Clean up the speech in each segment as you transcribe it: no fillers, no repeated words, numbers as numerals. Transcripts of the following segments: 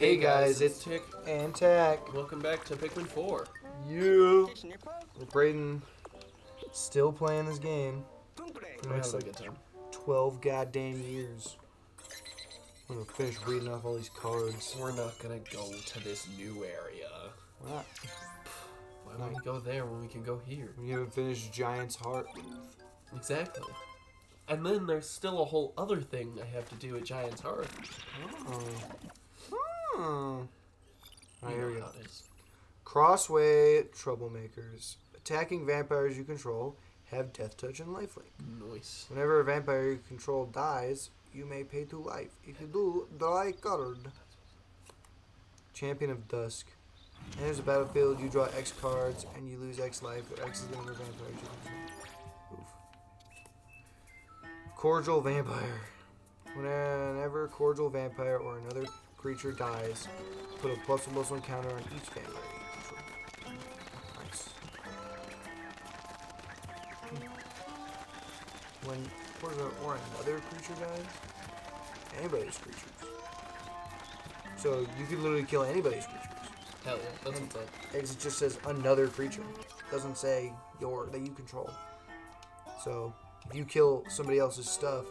Hey guys, it's Tick. and Tack. Welcome back to Pikmin 4. You. Brayden still playing this game for the We're next having a like good time. 12 goddamn years. I'm gonna finish reading off all these cards. We're not gonna go to this new area. Why not? Why would we go there when we can go here? We haven't finished Giant's Heart. Exactly. And then there's still a whole other thing I have to do at Giant's Heart. Alright, here we go. It is. Crossway Troublemakers. Attacking vampires you control have Death Touch and Lifelink. Nice. Whenever a vampire you control dies, you may pay 2 life. If you do, draw a card. Champion of Dusk. Enters the battlefield, you draw X cards, and you lose X life. X is the number of vampires you control. Oof. Cordial Vampire. Whenever Cordial Vampire or another creature dies, put a +1/+1 counter on each vampire you control. Nice. When Cordial or another creature dies, anybody's creatures. So you could literally kill anybody's creatures. Hell yeah, that's what's up. It just says another creature. It doesn't say that you control. So if you kill somebody else's stuff,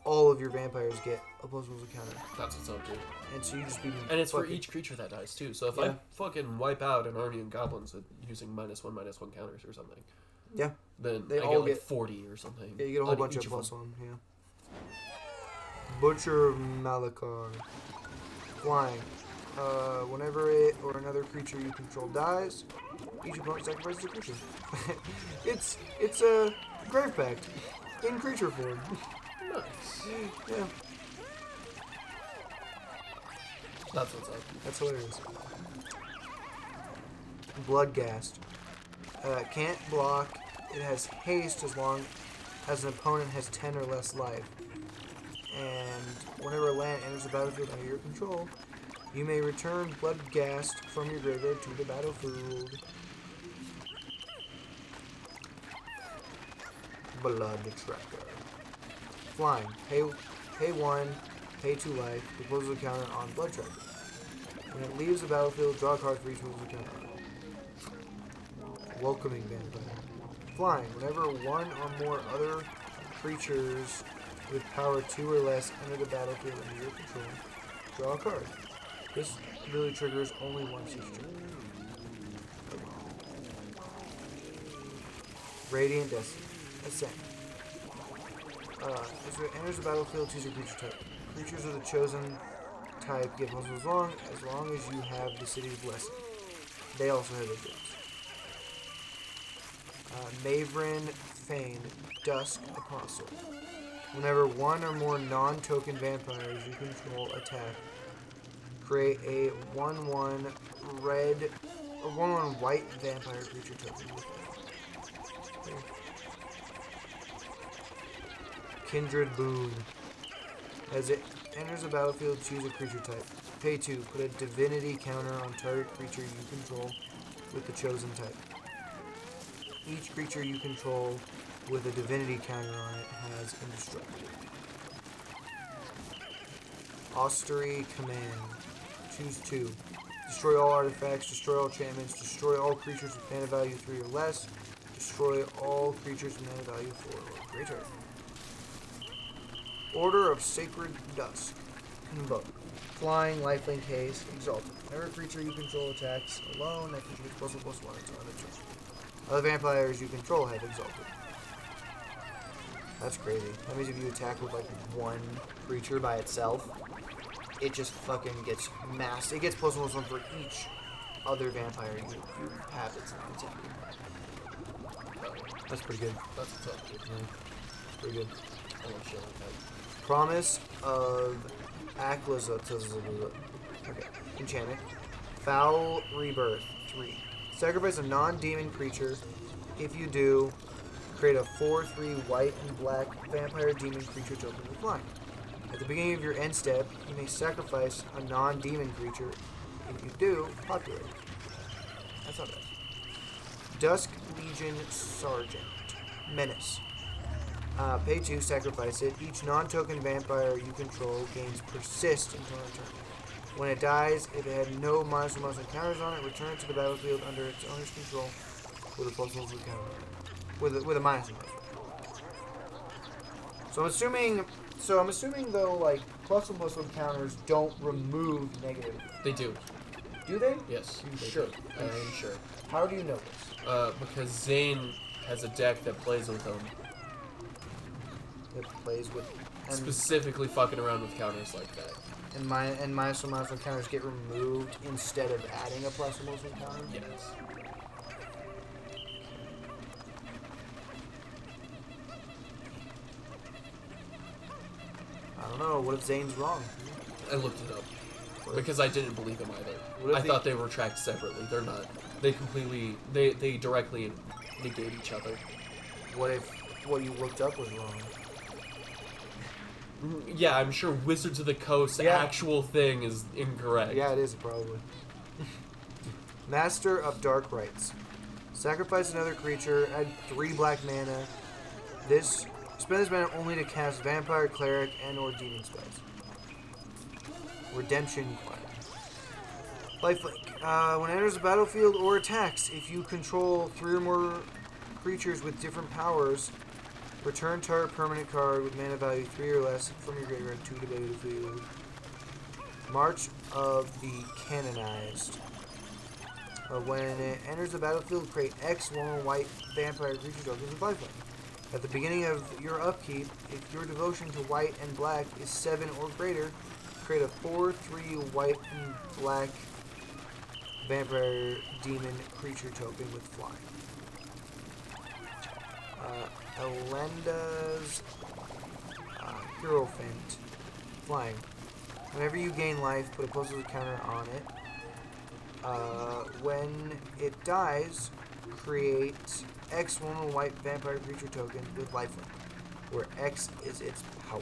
all of your vampires get a +1/+1 counter. That's what's up, dude. And so you just be And it's for each creature that dies, too. So if I fucking wipe out an army of goblins using -1/-1 counters or something, yeah, then they I all get like 40 or something. Yeah, you get a whole bunch of +1, yeah. Butcher of Malakar. Flying. Whenever it or another creature you control dies, each opponent sacrifices a creature. it's a Grave Pact in creature form. Nice. Yeah, That's what's up. that's hilarious. Bloodghast. Can't block. It has haste as long as an opponent has 10 or less life. And whenever a land enters the battlefield under your control, you may return Bloodghast from your graveyard to the battlefield. Blood Tracker. Flying. Pay 1, pay 2 life, proposes a counter on Blood Tracker. When it leaves the battlefield, draw a card for each proposes a counter. Welcoming Vampire. Flying. Whenever one or more other creatures with power 2 or less enter the battlefield under your control, draw a card. This ability triggers only once each turn. Radiant Destiny. Ascent. As it enters the battlefield, choose a creature type. Creatures of the chosen type get +1 as long as you have the city's blessing. They also have vigilance. Maverin Fane, Dusk Apostle. Whenever one or more non-token vampires you control attack, create a 1/1 red or 1/1 white vampire creature token. Kindred Boon. As it enters the battlefield, choose a creature type. Pay 2. Put a divinity counter on target creature you control with the chosen type. Each creature you control with a divinity counter on it has indestructible. Ostery Command. Choose 2. Destroy all artifacts, destroy all enchantments, destroy all creatures with mana value 3 or less, destroy all creatures with mana value 4 or greater. Order of Sacred Dusk. Invoke. Flying, lifelink, haste, exalted. Whenever a creature you control attacks alone, that creature gets +1/+1 until end of turn. Other vampires you control have exalted. That's crazy. That means if you attack with like one creature by itself, it just fucking gets massed. It gets +1/+1 for each other vampire you have that's not attacking. That's pretty good. That's what's up, dude. Yeah. Pretty good. I love shit like that. Promise of Aclazotaz. Okay. Enchantment. Foul Rebirth. 3. Sacrifice a non-demon creature. If you do, create a 4/3 white and black vampire demon creature token with flying. At the beginning of your end step, you may sacrifice a non-demon creature. If you do, populate. That's not bad. Dusk Legion Sergeant. Menace. Pay 2, sacrifice it. Each non-token vampire you control gains persist until return. When it dies, if it had no -1/-1 counters on it, return it to the battlefield under its owner's control with a +1/+1 counter. With a -1/-1. So I'm assuming though, like +1/+1 counters don't remove negative. They do. Do they? Yes. You they sure? do. I am sure. How do you know this? Because Zane has a deck that plays with them. It plays with Specifically fucking around with counters like that. and -1/-1 counters get removed instead of adding a +1/+1 counter. Yes. I don't know. What if Zane's wrong? I looked it up. Because I didn't believe them What either. if I thought they were tracked separately. They're not. They completely... They directly negate each other. What if what you looked up was wrong? Yeah, I'm sure Wizards of the Coast's actual thing is incorrect. Yeah, it is probably. Master of Dark Rites. Sacrifice another creature, add 3 black mana. Spend this mana only to cast Vampire, Cleric, and/or Demon spells. Redemption Choir. Lifelink. When it enters the battlefield or attacks, if you control 3 or more creatures with different powers, return target permanent card with mana value 3 or less from your graveyard to the battlefield. March of the Canonized. When it enters the battlefield, create X 1 white vampire creature tokens with lifelink. At the beginning of your upkeep, if your devotion to white and black is 7 or greater, create a 4/3 white and black vampire demon creature token with flying. Elenda's Hierophant. Flying. Whenever you gain life, put a +1 counter on it. When it dies, create X 1 white vampire creature token with lifelink, where X is its power.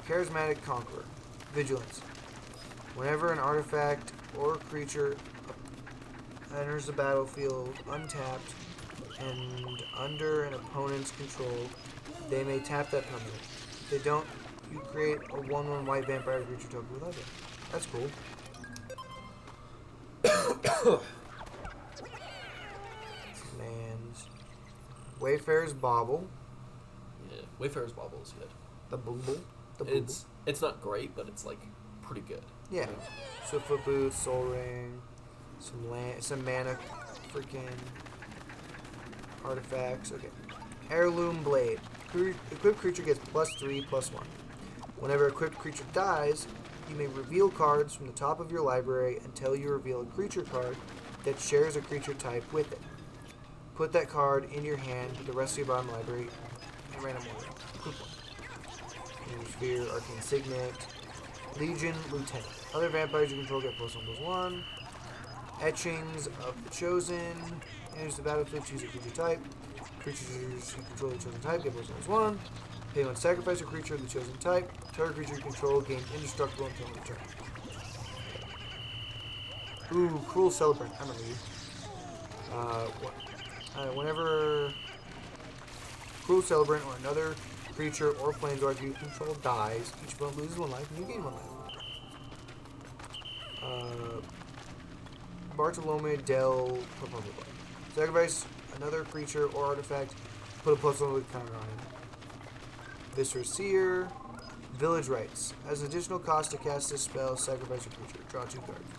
Charismatic Conqueror. Vigilance. Whenever an artifact or creature enters the battlefield untapped and under an opponent's control, they may tap that permanent. If they don't, you create a 1/1 white vampire creature token with lifelink. That's cool. Man's Wayfarer's Bauble. Yeah, Wayfarer's Bauble is good. The Booble. The Booble. It's not great, but it's like pretty good. Yeah. Swiftfoot Boots, Soul Ring, some mana, freaking artifacts. Okay. Heirloom Blade. Equipped creature gets +3/+1. Whenever equipped creature dies, you may reveal cards from the top of your library until you reveal a creature card that shares a creature type with it. Put that card in your hand with the rest of your bottom library in random order. Equip one. Sphere, Arcane Signet, Legion, Lieutenant. Other vampires you control get +1/+1. Etchings of the Chosen. Enters the battlefield, choose a creature type. Creatures you control the chosen type get +1/+1. Pay 1 sacrifice a creature of the chosen type. Target creature you control gains indestructible until end of turn. Ooh, Cruel Celebrant. I remember you. Whenever Cruel Celebrant or another creature or planeswalker you control dies, each opponent loses 1 life and you gain 1 life. Bartolome del Propongo. Sacrifice another creature or artifact, put a +1 counter on it. Viscera Seer. Village Rites. As an additional cost to cast this spell, sacrifice a creature. Draw 2 cards.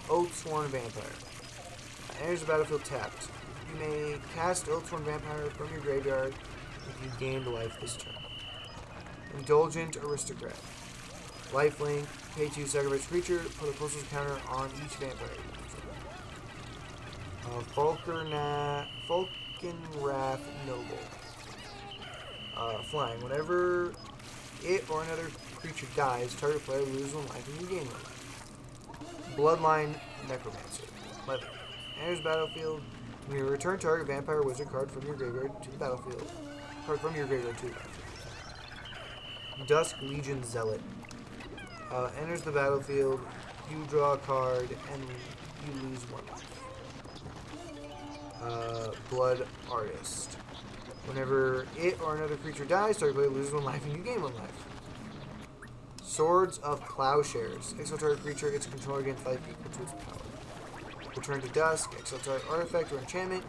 Oathsworn Vampire. Enters the battlefield tapped. You may cast Oathsworn Vampire from your graveyard if you gained life this turn. Indulgent Aristocrat. Lifelink. Pay 2 sacrifice creature. Put a +1 counter on each vampire. Falkenrath Noble. Flying. Whenever it or another creature dies, target player loses 1 life and you gain 1 life. Bloodline Necromancer. Lifelink. Enters battlefield. When you return target vampire wizard card from your graveyard to the battlefield. Card from your graveyard to the battlefield. Dusk Legion Zealot. Enters the battlefield. You draw a card and you lose 1 life. Blood Artist. Whenever it or another creature dies, target player loses 1 life and you gain 1 life. Swords of Plowshares. Exile target creature, its controller gains life equal to its power. Return to Dusk. Exile target artifact or enchantment.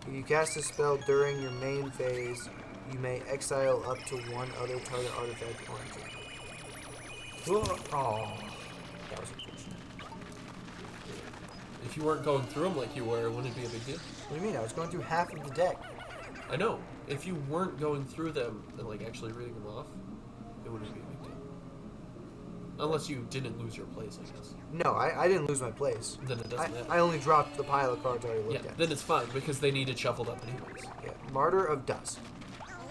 If you cast a spell during your main phase, you may exile up to one other target artifact or enchantment. Oh, that was unfortunate. If you weren't going through them like you were, wouldn't it be a big deal? What do you mean? I was going through half of the deck. I know. If you weren't going through them and like actually reading them off, it wouldn't be a big deal. Unless you didn't lose your place, I guess. No, I didn't lose my place. Then it doesn't matter. I only dropped the pile of cards I already looked Yeah, at. then it's fine because they need it shuffled up anyways. Yeah. Martyr of Dusk.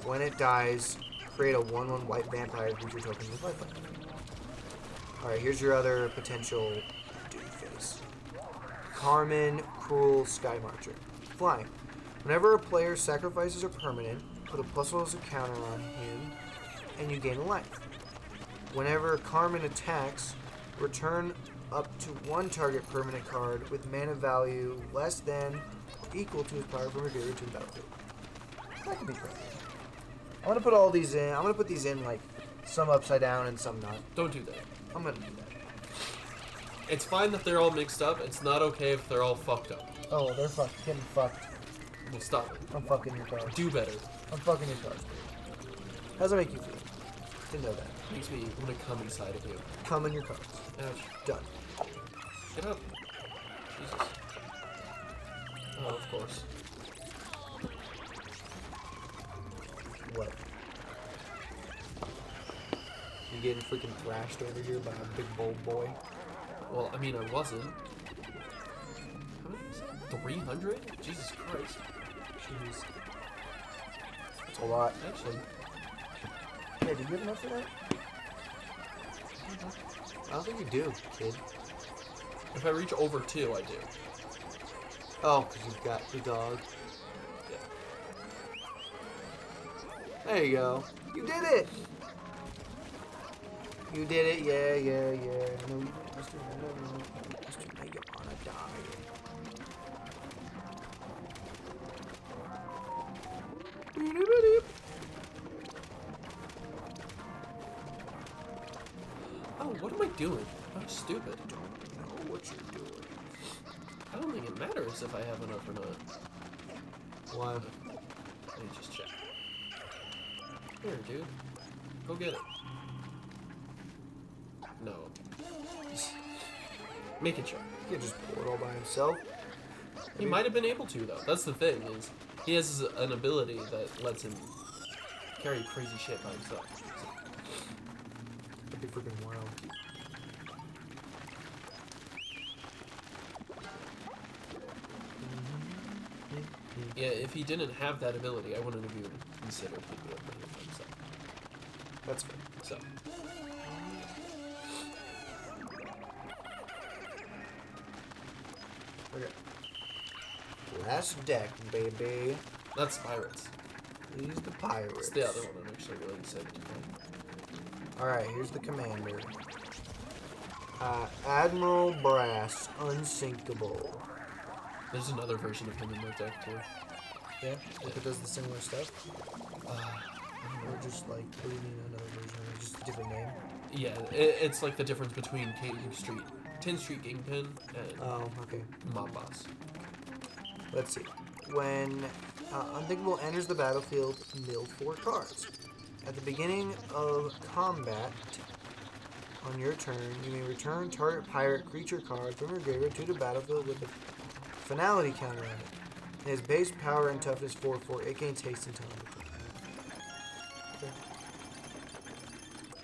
When it dies, create a 1/1 white vampire creature token with lifelink. Alright, here's your other potential doofus. Carmen Cruel Sky Marcher. Flying. Whenever a player sacrifices a permanent, put a +1 as a counter on him, and you gain a life. Whenever Carmen attacks, return up to one target permanent card with mana value less than or equal to its power from your graveyard to the battlefield. That could be great. I'm gonna put all these in. I'm gonna put these in like some upside down and some not. Don't do that. I'm gonna do that. It's fine that they're all mixed up. It's not okay if they're all fucked up. Oh, they're getting fucked. Well, stop it. I'm fucking your cards. Do better. I'm fucking your cards. How does that make you feel? Didn't know that. Makes me want to come inside of you. Come in your cards. Ouch. Done. Get up. Jesus. Oh, of course. What? You getting freaking thrashed over here by a big bold boy? Well, I mean, I wasn't. How many is that? 300? Jesus Christ. Jeez. That's a lot. Actually, Yeah, do you have enough for that? I don't think you do, kid. if I reach over 2, I do. Oh, because you've got the dog. Yeah. There you go. You did it! You did it, yeah, yeah, yeah. No, Mr. No, Mr. Now you're gonna die. Oh, what am I doing? I'm stupid. Don't know what you're doing. I don't think it matters if I have enough or not. Why? Let me just check. Here, dude. Go get it. No. Making sure. He can't just pull it all by himself. He might have been able to, though. That's the thing, is he has an ability that lets him carry crazy shit by himself. That'd be freaking wild. Yeah, if he didn't have that ability, I wouldn't have even considered picking up by himself. That's fair. So, Okay. Last deck, baby. that's Pirates. He's the pirates. It's the other one I'm actually really excited to play. Alright, here's the commander. Admiral Brass, Unsinkable. There's another version of him in my deck, too. Yeah? If it does the similar stuff? Or just like, what do you mean another version? Or just a different name? Yeah, it's like the difference between 10th Street Kingpin and Oh, okay. Mob Boss. Let's see. When Unthinkable enters the battlefield, mill 4 cards. At the beginning of combat, on your turn, you may return target pirate creature card from your graveyard to the battlefield with a finality counter on it. It has base power and toughness 4/4. It gains haste and teleport. Okay.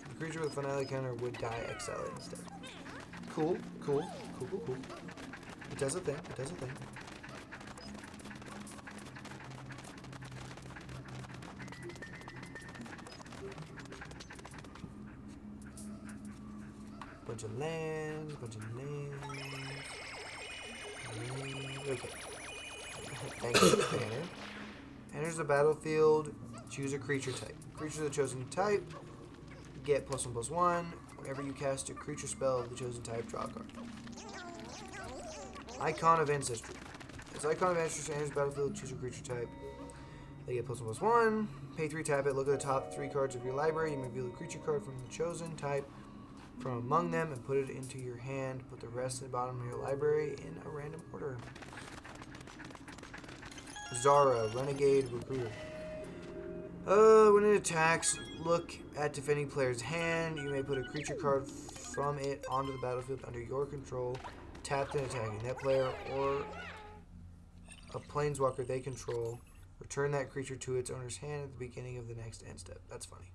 The creature with a finality counter would die exiled instead. Cool, cool, cool, cool, cool. It does a thing. It does a thing. Bunch of lands, bunch of lands. Okay. Thank you, banner. Enters the battlefield, choose a creature type. Creature of the chosen type, get +1/+1. Whenever you cast a creature spell of the chosen type, draw a card. Icon of Ancestry. As Icon of Ancestry enters the battlefield, choose a creature type. They get +1/+1. Pay 3, tap it. Look at the top 3 cards of your library. You may reveal a creature card from the chosen type from among them and put it into your hand. Put the rest in the bottom of your library in a random order. Zara, Renegade Recruiter. When it attacks, look at defending player's hand. You may put a creature card from it onto the battlefield under your control, tapped and attacking that player or a planeswalker they control. Return that creature to its owner's hand at the beginning of the next end step. That's funny.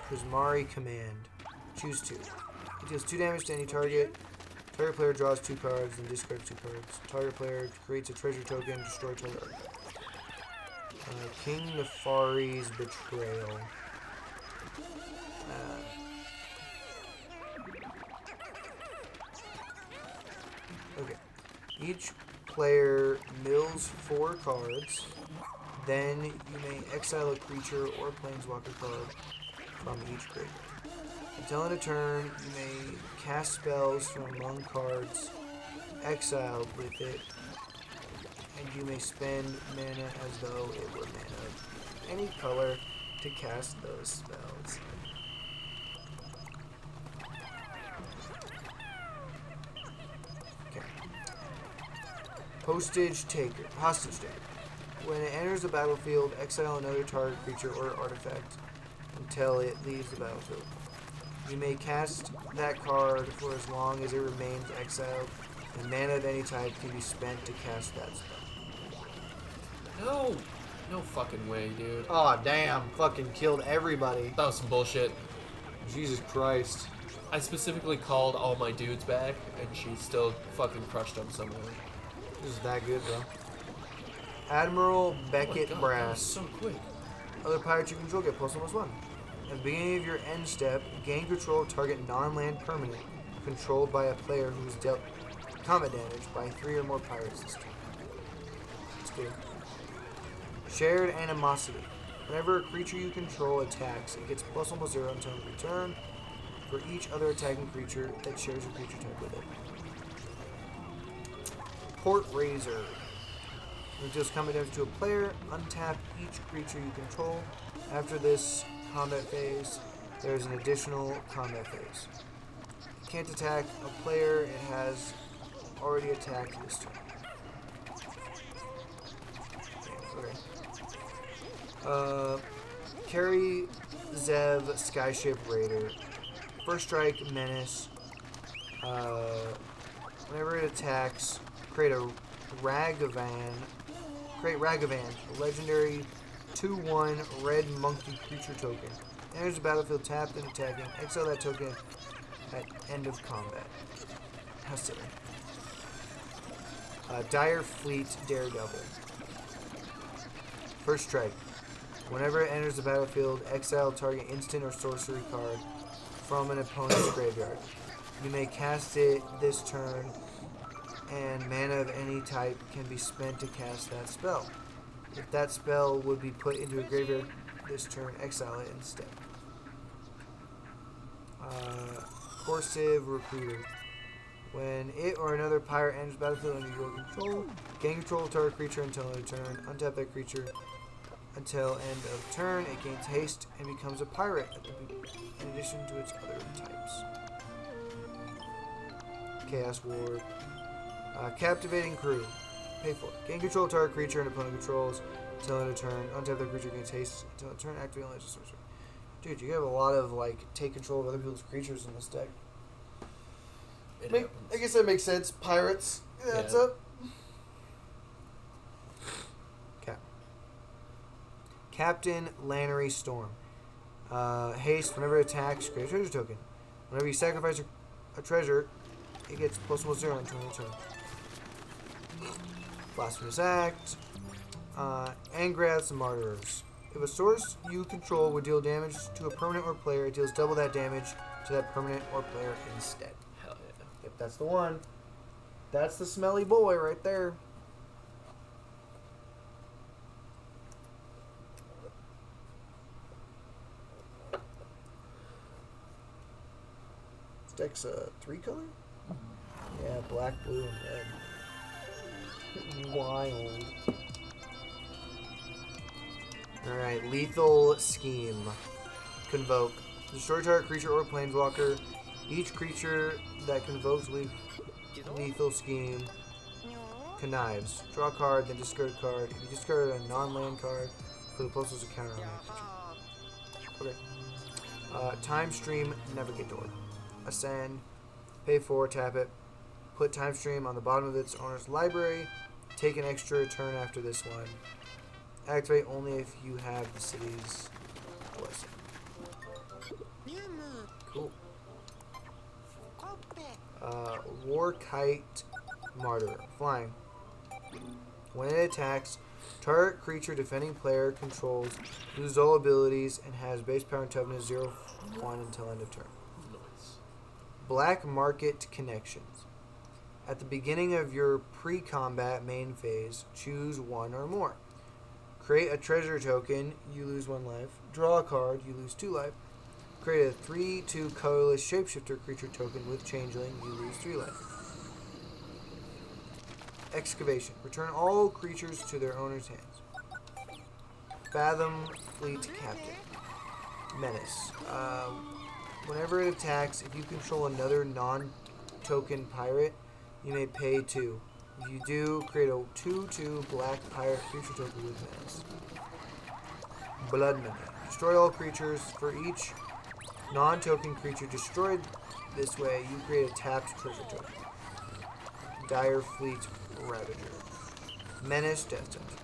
Prismari Command. Choose 2. It deals 2 damage to any target. Target player draws 2 cards and discards 2 cards. Target player creates a treasure token, destroy target artifact. King Nefari's Betrayal. Okay. Each player mills 4 cards. Then you may exile a creature or planeswalker card from each graveyard. Until end of turn, you may cast spells from among cards exiled with it, and you may spend mana as though it were mana of any color to cast those spells. Okay. Hostage Taker. When it enters the battlefield, exile another target creature or artifact until it leaves the battlefield. You may cast that card for as long as it remains exiled, and mana of any type can be spent to cast that spell. No! No fucking way, dude. Aw, damn. Fucking killed everybody. That was some bullshit. Jesus Christ. I specifically called all my dudes back, and she still fucking crushed them somehow. This is that good, bro. Admiral Beckett Oh my God, that was Brass. so quick. Other pirates you control get +1/+1. At the beginning of your end step, gain control of target non-land permanent controlled by a player who is dealt combat damage by 3 or more pirates this turn. That's good. Shared Animosity. Whenever a creature you control attacks, it gets +1/+0 until end of turn for each other attacking creature that shares a creature type with it. Port Razor. When it deals combat damage to a player, untap each creature you control. After this combat phase, there is an additional combat phase. It can't attack a player it has already attacked this turn. Okay. Carry Zev Skyship Raider. First strike, Menace. Whenever it attacks, create Ragavan, a legendary 2/1 red monkey creature token. Enters the battlefield tapped and attacking. Exile that token at end of combat. How silly. Dire Fleet Daredevil. First strike. Whenever it enters the battlefield, exile target instant or sorcery card from an opponent's graveyard. You may cast it this turn, and mana of any type can be spent to cast that spell. If that spell would be put into a graveyard this turn, exile it instead. Corsive Recruiter. When it or another pirate enters the battlefield under your control, gain control of target creature until end of turn. Untap that creature until end of turn. It gains haste and becomes a pirate in addition to its other types. Chaos Ward. Captivating Crew. Pay for it. Gain control of target creature and opponent controls until end of turn. Untap the creature gains haste until end of turn. Activate only as a sorcery. Dude, you have a lot of take control of other people's creatures in this deck. I guess that makes sense. Pirates. Yeah, that's up. Captain Lannery Storm. Haste. Whenever it attacks, create a treasure token. Whenever you sacrifice a treasure, it gets +1/+0 until end of turn. Blasphemous Act. Angrath's Martyrs. If a source you control would deal damage to a permanent or player, it deals double that damage to that permanent or player instead. Hell yeah. Yep, that's the one. That's the smelly boy right there. This deck's 3-color? Yeah, black, blue, and red. Wild. Alright, Lethal Scheme. Convoke. Destroy target creature or planeswalker. Each creature that convokes lethal scheme connives. Draw a card, then discard a card. If you discard a non-land card, put a plus as a counter on that creature. Okay. Time Stream Navigator. Ascend. Pay 4, tap it. Put Time Stream on the bottom of its owner's library. Take an extra turn after this one. Activate only if you have the city's blessing. Cool. War Kite Martyr. Flying. When it attacks, target creature defending player controls loses all abilities and has base power and toughness 0-1 until end of turn. Nice. Black Market Connections. At the beginning of your pre-combat main phase, choose one or more. Create a treasure token, you lose 1 life. Draw a card, you lose 2 life. Create a 3/2 colorless shapeshifter creature token with changeling, you lose 3 life. Excavation. Return all creatures to their owner's hands. Fathom Fleet Captain. Menace. Whenever it attacks, if you control another non-token pirate, you may pay 2. If you do, create a 2/2 black pirate creature token with Menace. Blood Money. Destroy all creatures. For each non-token creature destroyed this way, you create a tapped treasure token. Dire Fleet Ravager. Menace Death Touch.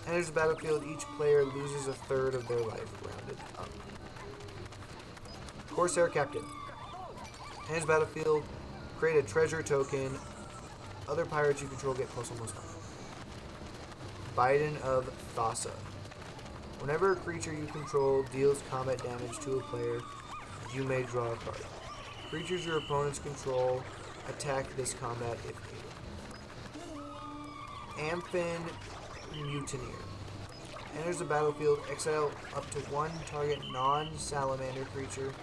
Enters the battlefield, each player loses 1/3 of their life, rounded up. Corsair Captain. Enters the battlefield, create a treasure token. Other pirates you control get +1/+1. Biden of Thassa. Whenever a creature you control deals combat damage to a player, you may draw a card. Creatures your opponents control attack this combat if needed. Amphin Mutineer. Enters the battlefield, exile up to 1 target non-salamander creature.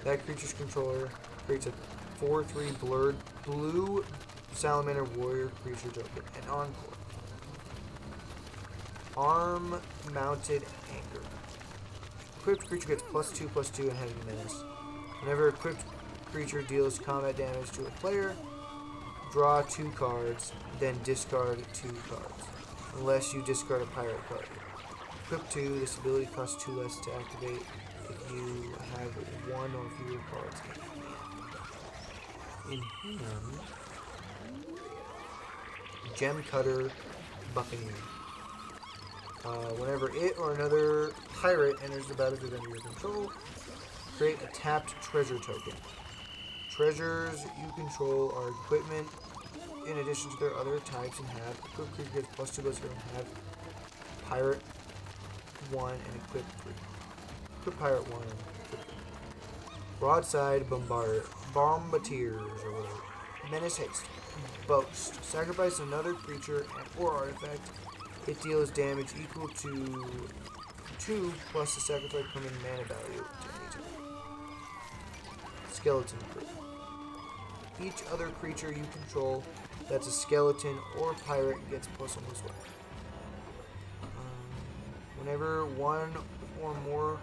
That creature's controller creates a 4/3 blue salamander warrior creature token. And Encore. Arm-mounted anchor. Equipped creature gets +2/+2 and heavy menace. Whenever equipped creature deals combat damage to a player, draw 2 cards, then discard 2 cards. Unless you discard a pirate card. Equip 2, this ability costs 2 less to activate if you have 1 or fewer cards in hand. Gem Cutter Buccaneer. Whenever it or another pirate enters the battlefield under your control, create a tapped treasure token. Treasures you control are equipment in addition to their other types and have equipped creature gets +2/+0 and have pirate 1 and equip 3. Equip pirate 1 and equip 3. Broadside Bombardiers or whatever. Menace Haste. Boast. Sacrifice another creature or artifact. It deals damage equal to 2 plus the sacrifice permanent mana value to any time. Skeleton Crew. Each other creature you control that's a skeleton or pirate gets +1/+1. Whenever 1 or more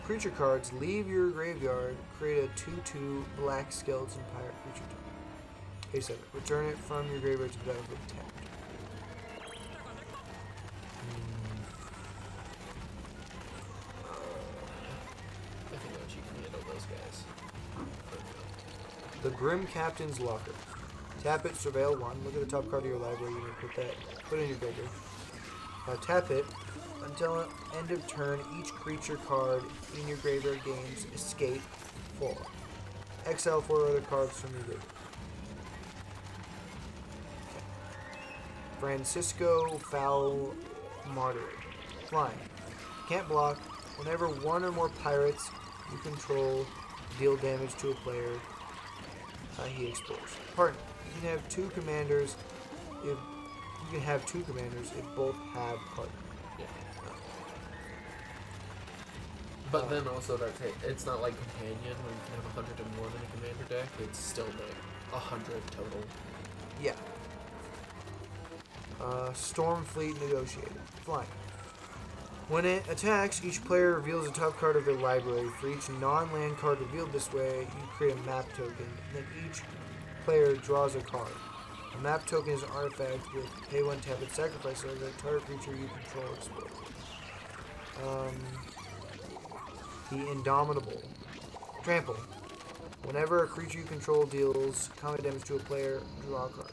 creature cards leave your graveyard, create a 2/2 black skeleton pirate creature token. Pay 7. Return it from your graveyard to the battlefield tapped. I think that you can handle those guys. The Grim Captain's Locker. Tap it, surveil 1. Look at the top card of your library. You may put it in your graveyard. Tap it. Until end of turn, each creature card in your graveyard gains escape 4. Exile 4 other cards from your graveyard. Francisco Foul Martyr. Flying. Can't block. Whenever 1 or more pirates you control deal damage to a player, he explores. Partner. You can have 2 commanders if both have partner. Yeah. But then also it's not like Companion where you can have 101 in a commander deck. It's still like 100 total. Yeah. Stormfleet Negotiator. Flying. When it attacks, each player reveals a top card of their library. For each non-land card revealed this way, you create a map token. Then each player draws a card. A map token is an artifact with pay one, tap it, sacrifice it. The target creature you control explodes. The Indomitable. Trample. Whenever a creature you control deals combat damage to a player, draw a card.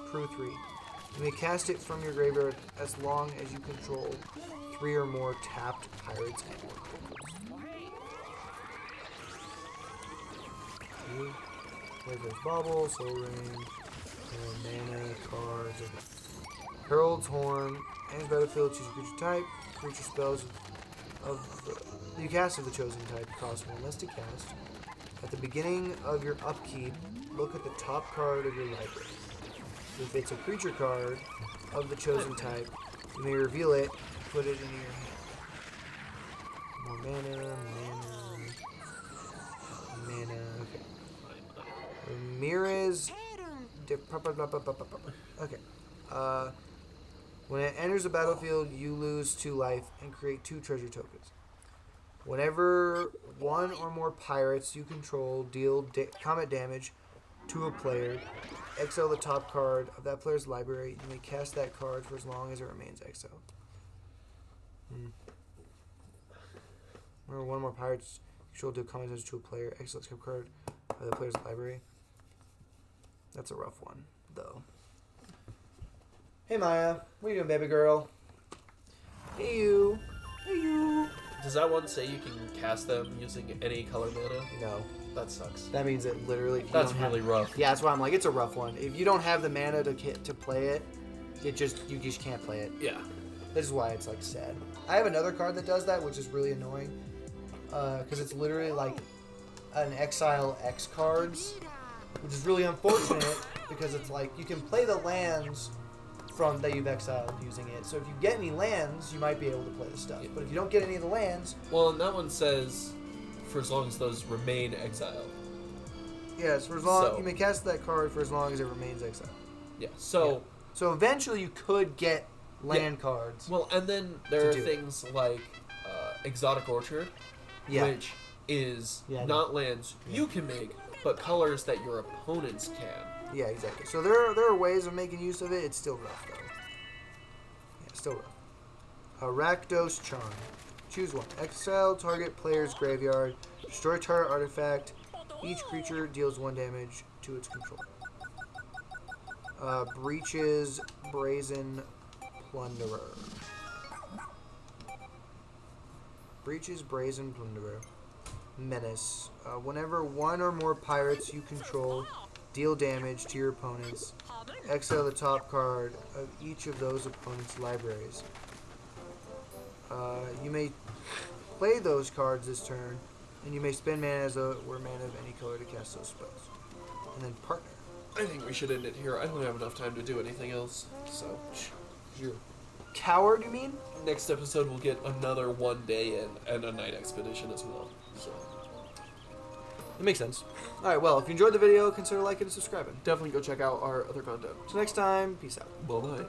Crew 3. You may cast it from your graveyard as long as you control 3 or more tapped pirates and orcs. There's Bauble, Soul Ring, and mana cards. Herald's Horn. Enters battlefield, choose a creature type. Creature spells you cast of the chosen type cost 1 less to cast. At the beginning of your upkeep, look at the top card of your library. If it's a creature card of the chosen type, you may reveal it, put it in your hand. More mana. Okay. Ramirez. Okay. When it enters the battlefield, you lose 2 life and create 2 treasure tokens. Whenever one or more pirates you control deal combat damage to a player, exile the top card of that player's library. You may cast that card for as long as it remains exiled. Whenever one or more pirates you control deal combat damage to a player, exile the top card of that player's library. That's a rough one, though. Hey Maya, what are you doing, baby girl? Hey you. Hey you. Does that one say you can cast them using any color mana? No. That sucks. That means that literally... That's really rough. Yeah, that's why I'm like, it's a rough one. If you don't have the mana to play it, you just can't play it. Yeah. This is why it's like sad. I have another card that does that, which is really annoying. Because it's literally like an exile X cards, which is really unfortunate because it's like you can play the lands from that you've exiled using it. So if you get any lands, you might be able to play the stuff. Yeah. But if you don't get any of the lands... Well, and that one says for as long as those remain exiled. Yes, for as long... you may cast that card for as long as it remains exiled. Yeah, so... Yeah. So eventually you could get land cards. Well, and then there are things like Exotic Orchard, which is not lands you can make, but colors that your opponents can. Yeah, exactly. So there are ways of making use of it. It's still rough, though. Yeah, still rough. Rakdos Charm. Choose one. Exile target player's graveyard. Destroy target artifact. Each creature deals 1 damage to its controller. Breaches Brazen Plunderer. Breaches Brazen Plunderer. Menace. Whenever one or more pirates you control deal damage to your opponents, exile the top card of each of those opponents' libraries. You may play those cards this turn, and you may spend mana as though it were mana of any color to cast those spells. And then partner. I think we should end it here. I don't have enough time to do anything else, so... You're coward, you mean? Next episode we'll get another 1 day and a night expedition as well, so... It makes sense. Alright, well, if you enjoyed the video, consider liking and subscribing. Definitely go check out our other content. So next time, peace out. Bye-bye.